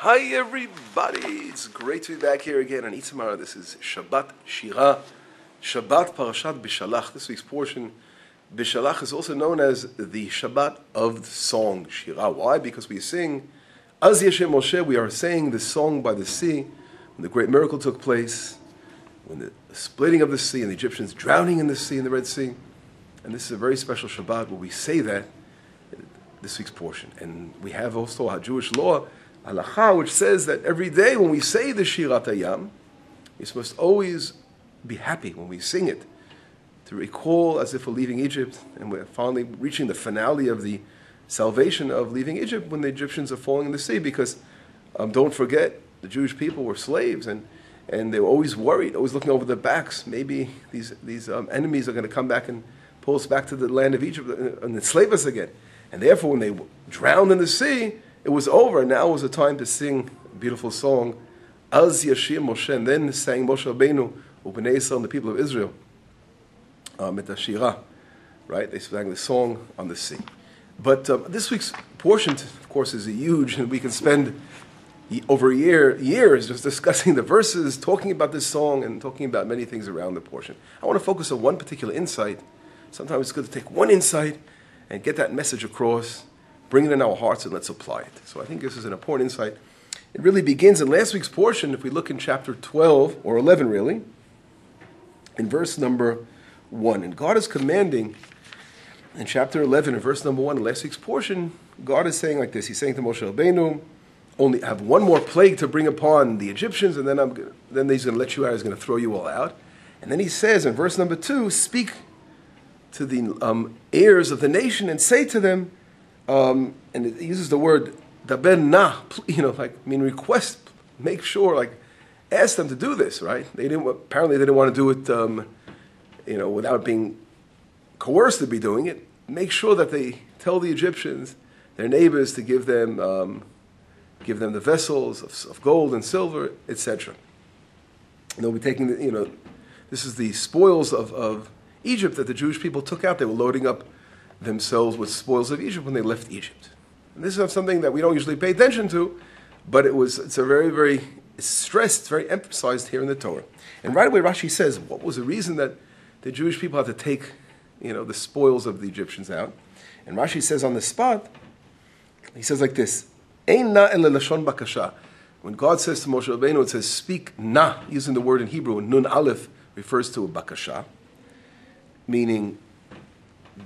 Hi everybody, it's great to be back here again on Itamar. This is Shabbat Shira, Shabbat Parashat Bishalach. This week's portion, Bishalach, is also known as the Shabbat of the song Shira. Why? Because we sing Az Yashem Moshe. We are saying the song by the sea when the great miracle took place, when the splitting of the sea and the Egyptians drowning in the sea, in the Red Sea. And this is a very special Shabbat where we say that this week's portion. And we have also our Jewish law, Halacha, which says that every day when we say the Shirat Hayam, we must always be happy when we sing it, to recall as if we're leaving Egypt and we're finally reaching the finale of the salvation of leaving Egypt when the Egyptians are falling in the sea. Because don't forget, the Jewish people were slaves and they were always worried, always looking over their backs. Maybe these enemies are going to come back and pull us back to the land of Egypt and enslave us again. And therefore, when they drowned in the sea, it was over. Now was the time to sing a beautiful song, Az Yashir Moshe. And then sang Moshe Rabbeinu, Ubnei Yisrael, and the people of Israel, Mit Shira. Right? They sang the song on the sea. But this week's portion, of course, is huge, and we can spend over years just discussing the verses, talking about this song, and talking about many things around the portion. I want to focus on one particular insight. Sometimes it's good to take one insight and get that message across, bring it in our hearts, and let's apply it. So I think this is an important insight. It really begins in last week's portion, if we look in chapter 12, or 11 really, in verse number 1. And God is commanding, in chapter 11, in verse number 1, in last week's portion, God is saying like this. He's saying to Moshe Rabbeinu, only have one more plague to bring upon the Egyptians, and then he's going to let you out, he's going to throw you all out. And then he says in verse number 2, speak to the heirs of the nation and say to them, and it uses the word daber na, request, make sure, ask them to do this, right? Apparently they didn't want to do it, without being coerced to be doing it. Make sure that they tell the Egyptians, their neighbors, to give them the vessels of gold and silver, etc. And they'll be taking this is the spoils of Egypt that the Jewish people took out. They were loading up themselves with spoils of Egypt when they left Egypt. And this is something that we don't usually pay attention to, but it's a very, very stressed, it's very emphasized here in the Torah. And right away Rashi says, what was the reason that the Jewish people had to take, the spoils of the Egyptians out? And Rashi says on the spot, he says like this, Ein na ele lashon bakasha. When God says to Moshe Rabbeinu, it says, speak na, using the word in Hebrew, nun aleph refers to a bakasha, meaning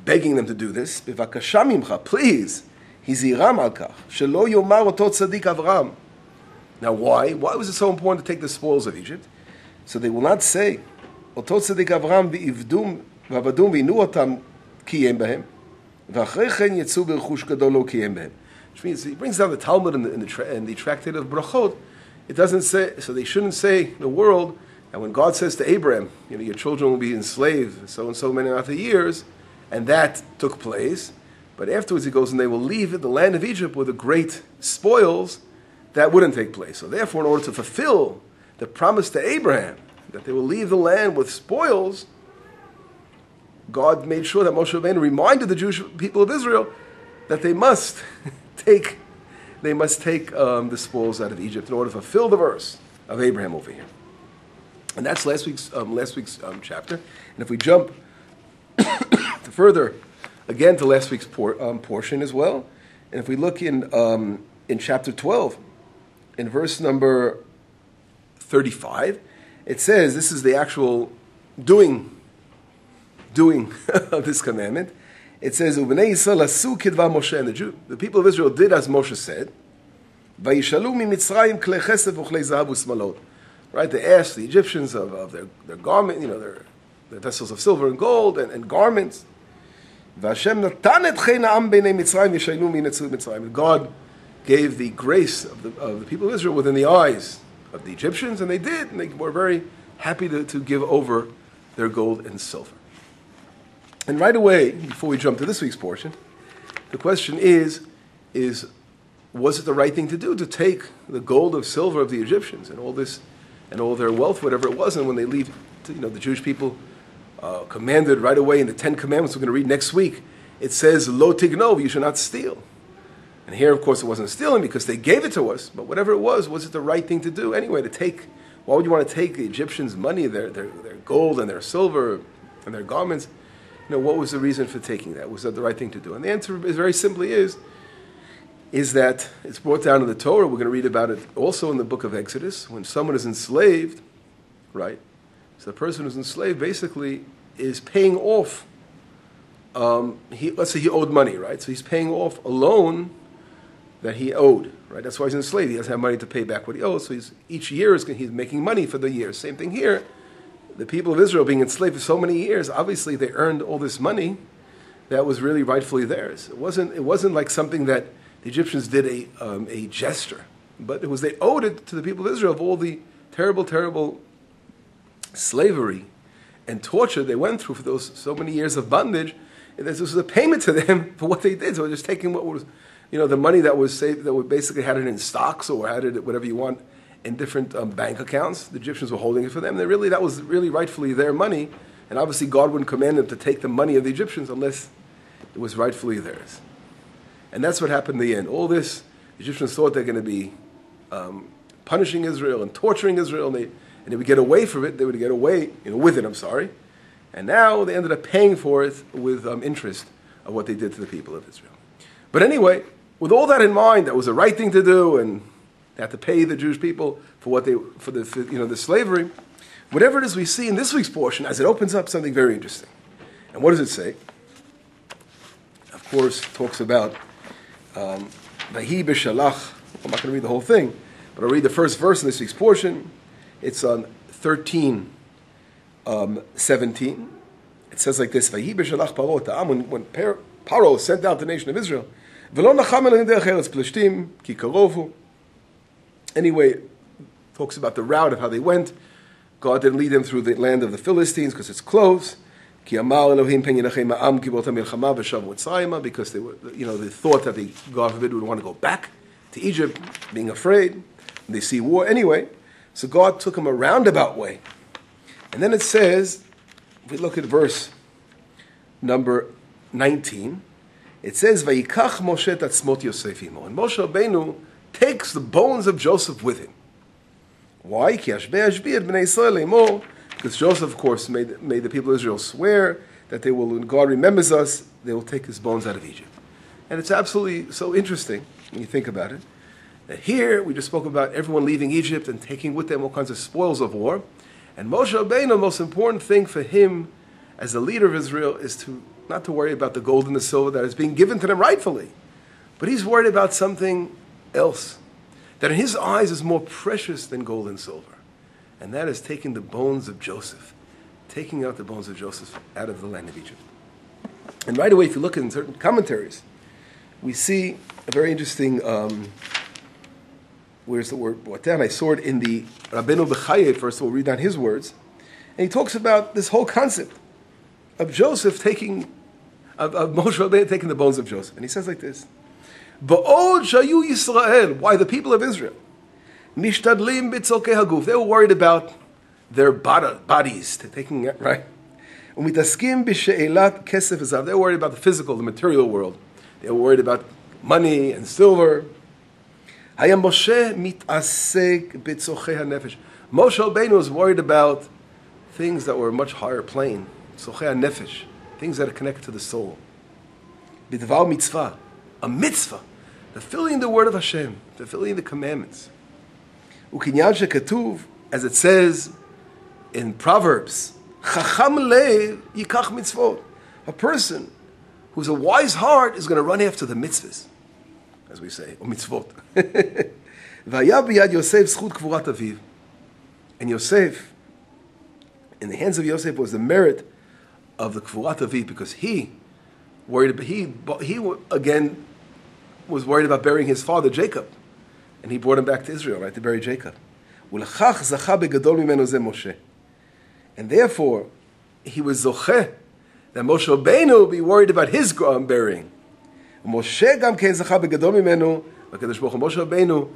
begging them to do this. Bevakasha mimcha, please, hiziram al kach, shelo yomar oto tzadik Avram. Now why? Why was it so important to take the spoils of Egypt? So they will not say, oto tzadik Avram v'ivdum v'avadum v'inu otam kiyem behem, v'achrei chen yetzu b'rechush gadol lo kiyem behem. Which means, he brings down the Talmud in the tractate of Brachot. It doesn't say, so they shouldn't say the world. And when God says to Abraham, your children will be enslaved so and so many amount of years, and that took place, but afterwards he goes, and they will leave the land of Egypt with the great spoils, that wouldn't take place. So therefore, in order to fulfill the promise to Abraham, that they will leave the land with spoils, God made sure that Moshe Rabbeinu reminded the Jewish people of Israel that they must take the spoils out of Egypt in order to fulfill the verse of Abraham over here. And that's last week's chapter. And if we jump further again to last week's portion as well, and if we look in chapter 12, in verse number 35, it says, this is the actual doing of this commandment. It says, "Ubnei Yisrael asu kidvar Moshe." And the people of Israel did as Moshe said. Vayishalu miMitzrayim klei chesed v'chlei zahav u'smalot. Right? They asked the Egyptians of their garment, their vessels of silver and gold and garments. V'Hashem natan et chen ha'am b'nei Mitzrayim v'yishaynu minetzut Mitzrayim. God gave the grace of the people of Israel within the eyes of the Egyptians, and they did, and they were very happy to give over their gold and silver. And right away, before we jump to this week's portion, the question is was it the right thing to do, to take the gold of silver of the Egyptians and all this, and all their wealth, whatever it was, and when they leave, the Jewish people commanded right away in the 10 Commandments we're going to read next week, it says, Lo tignov, you should not steal. And here, of course, it wasn't stealing because they gave it to us. But whatever it was it the right thing to do anyway? To take, why would you want to take the Egyptians' money, their gold and their silver and their garments? What was the reason for taking that? Was that the right thing to do? And the answer is very simply is that it's brought down in the Torah. We're going to read about it also in the book of Exodus. When someone is enslaved, right? So the person who's enslaved basically is paying off. Let's say he owed money, right? So he's paying off a loan that he owed, right? That's why he's enslaved. He doesn't have money to pay back what he owes. So each year he's making money for the year. Same thing here. The people of Israel being enslaved for so many years, obviously they earned all this money that was really rightfully theirs. It wasn't like something that the Egyptians did a gesture, but they owed it to the people of Israel of all the terrible, terrible slavery and torture they went through for those so many years of bondage. This was a payment to them for what they did. So they're just taking what was, the money that was saved, that basically had it in stocks or had it, whatever you want, in different bank accounts. The Egyptians were holding it for them. That was really rightfully their money. And obviously God wouldn't command them to take the money of the Egyptians unless it was rightfully theirs. And that's what happened in the end. All this, the Egyptians thought they're going to be punishing Israel and torturing Israel, and they would get away from it. They would get away, with it, I'm sorry. And now they ended up paying for it with interest of what they did to the people of Israel. But anyway, with all that in mind, that was the right thing to do, and they had to pay the Jewish people for the slavery. Whatever it is we see in this week's portion, as it opens up something very interesting. And what does it say? Of course, it talks about Vahi Bishalach. I'm not going to read the whole thing, but I'll read the first verse in this week's portion. It's on 13:17. It says like this: Vahi Bishalach Paro ta'am. When Paro sent out the nation of Israel, V'lo nacham elahim derech eretz Plishtim ki karovu. Anyway, it talks about the route of how they went. God didn't lead them through the land of the Philistines because it's close. Ki amar Elohim pen yinachem ha'am ki b'otam milchama v'shavu mitzrayima, because they thought that God forbid would want to go back to Egypt, being afraid. They see war anyway. So God took them a roundabout way. And then it says, if we look at verse number 19, it says, Vayikach Moshe tatzmot Yosef imo. And Moshe Rabbeinu takes the bones of Joseph with him. Why? Because Joseph, of course, made the people of Israel swear that they will, when God remembers us, they will take his bones out of Egypt. And it's absolutely so interesting when you think about it. That here, we just spoke about everyone leaving Egypt and taking with them all kinds of spoils of war. And Moshe Rabbeinu, the most important thing for him as the leader of Israel is not to worry about the gold and the silver that is being given to them rightfully. But he's worried about something else that in his eyes is more precious than gold and silver. And that is taking the bones of Joseph, taking out the bones of Joseph out of the land of Egypt. And right away, if you look in certain commentaries, we see a very interesting, where's the word brought down? I saw it in the Rabbeinu B'chayev, first of all, read down his words. And he talks about this whole concept of Joseph taking, of Moshe Rabbeinu taking the bones of Joseph. And he says like this, Ba'od shayu Yisrael, why the people of Israel, mishtadlim b'tzokei haguf, they were worried about their bodies, taking it, right? Umitaskim b'she'elat kesef v'zav, they were worried about the physical, the material world. They were worried about money and silver. Hayam Moshe mitasek b'tzokei hanefesh. Moshe Rabbeinu was worried about things that were a much higher plane, tzokei hanefesh, things that are connected to the soul. B'dvar mitzvah, a mitzvah, fulfilling the word of Hashem, fulfilling the commandments. Ukinyan shekatuv, as it says in Proverbs, chacham lev yikach mitzvot. A person who's a wise heart is going to run after the mitzvahs, as we say, or mitzvot. V'haya b'yad Yosef zchut kvurat aviv. And Yosef, in the hands of Yosef, was the merit of the kvurat aviv, because he again was worried about burying his father Jacob, and he brought him back to Israel, right, to bury Jacob. And therefore, he was zocheh that Moshe Rabbeinu be worried about his burying. Moshe Rabbeinu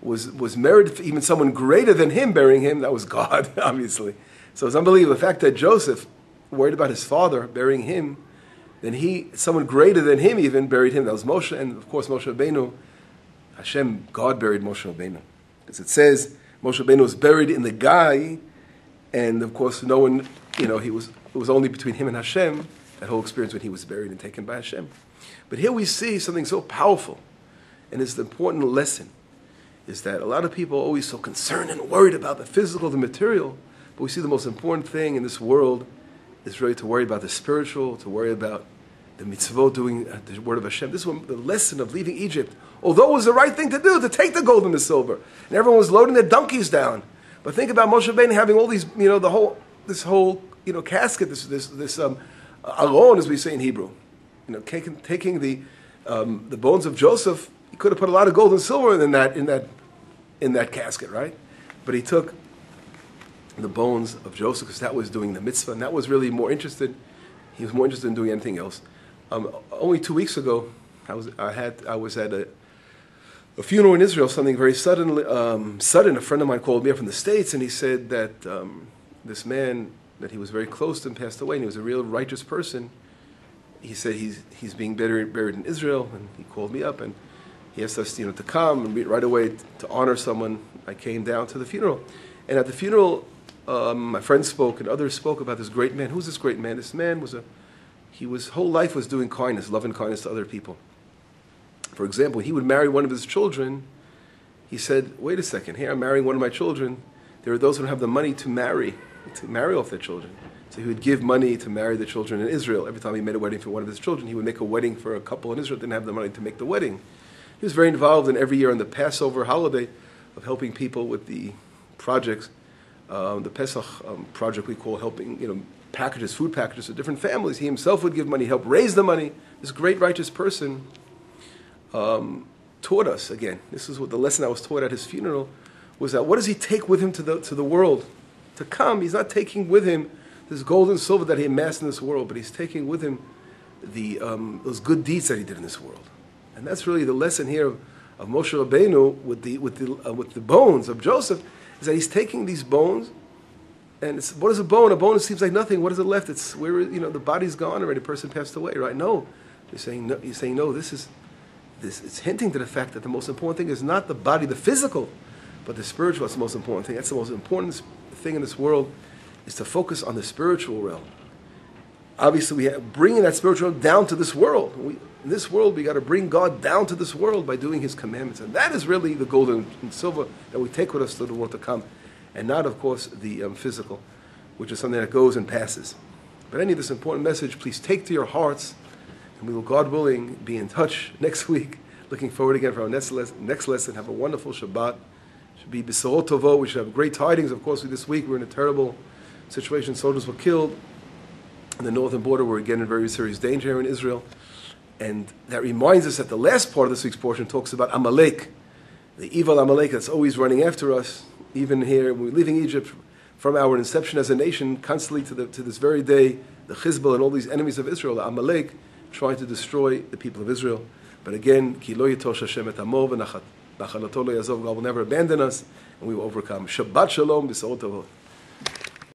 was merited for even someone greater than him burying him. That was God, obviously. So it's unbelievable. The fact that Joseph worried about his father burying him, then someone greater than him even buried him. That was Moshe, and of course Moshe Rabbeinu, Hashem, God buried Moshe Rabbeinu. As it says, Moshe Rabbeinu was buried in the Gai, and of course no one, it was only between him and Hashem, that whole experience when he was buried and taken by Hashem. But here we see something so powerful, and it's the important lesson, is that a lot of people are always so concerned and worried about the physical, the material, but we see the most important thing in this world is really to worry about the spiritual, to worry about the mitzvot, doing the word of Hashem. This was the lesson of leaving Egypt. Although it was the right thing to do, to take the gold and the silver, and everyone was loading their donkeys down. But think about Moshe Rabbeinu having all these, this whole casket, this aron, as we say in Hebrew, taking the bones of Joseph. He could have put a lot of gold and silver in that casket, right? But he took the bones of Joseph because that was doing the mitzvah, and that was really more interested. He was more interested in doing anything else. Only 2 weeks ago, I was at a funeral in Israel. Something very sudden. A friend of mine called me up from the States, and he said that this man that he was very close to passed away, and he was a real righteous person. He said he's being buried in Israel, and he called me up and he asked us, to come and right away to honor someone. I came down to the funeral, and at the funeral, my friends spoke and others spoke about this great man. Who's this great man? This man his whole life was doing kindness, love and kindness to other people. For example, he would marry one of his children. He said, "Wait a second, here I'm marrying one of my children. There are those who don't have the money to marry off their children." So he would give money to marry the children in Israel. Every time he made a wedding for one of his children, he would make a wedding for a couple in Israel that didn't have the money to make the wedding. He was very involved in every year on the Passover holiday of helping people with the projects. The Pesach project we call helping, food packages to different families. He himself would give money, help raise the money. This great righteous person taught us, again, this is what the lesson I was taught at his funeral, was that what does he take with him to the world? To come, he's not taking with him this gold and silver that he amassed in this world, but he's taking with him those good deeds that he did in this world. And that's really the lesson here of Moshe Rabbeinu with the bones of Joseph, is that he's taking these bones, and what is a bone? A bone, it seems like nothing. What is it left? It's where the body's gone already. The person passed away, right? No, you're saying no. This. It's hinting to the fact that the most important thing is not the body, the physical, but the spiritual. That's the most important thing. That's the most important thing in this world, is to focus on the spiritual realm. Obviously, we have bringing that spiritual realm down to this world. In this world, we got to bring God down to this world by doing His commandments, and that is really the gold and silver that we take with us to the world to come, and not, of course, the physical, which is something that goes and passes. But any of this important message, please take to your hearts, and we will, God willing, be in touch next week. Looking forward again for our next lesson. Have a wonderful Shabbat. It should be Bishalach Tovot. We should have great tidings. Of course, this week we're in a terrible situation. Soldiers were killed on the northern border. We're again in very serious danger here in Israel. And that reminds us that the last part of this week's portion talks about Amalek, the evil Amalek that's always running after us, even here when we're leaving Egypt from our inception as a nation, constantly to this very day, the Chizbal and all these enemies of Israel, the Amalek, trying to destroy the people of Israel. But again, Ki lo yitosh Hashem et amo v'nachalato lo yazov, God will never abandon us, and we will overcome. Shabbat Shalom, Bishalach Tovot.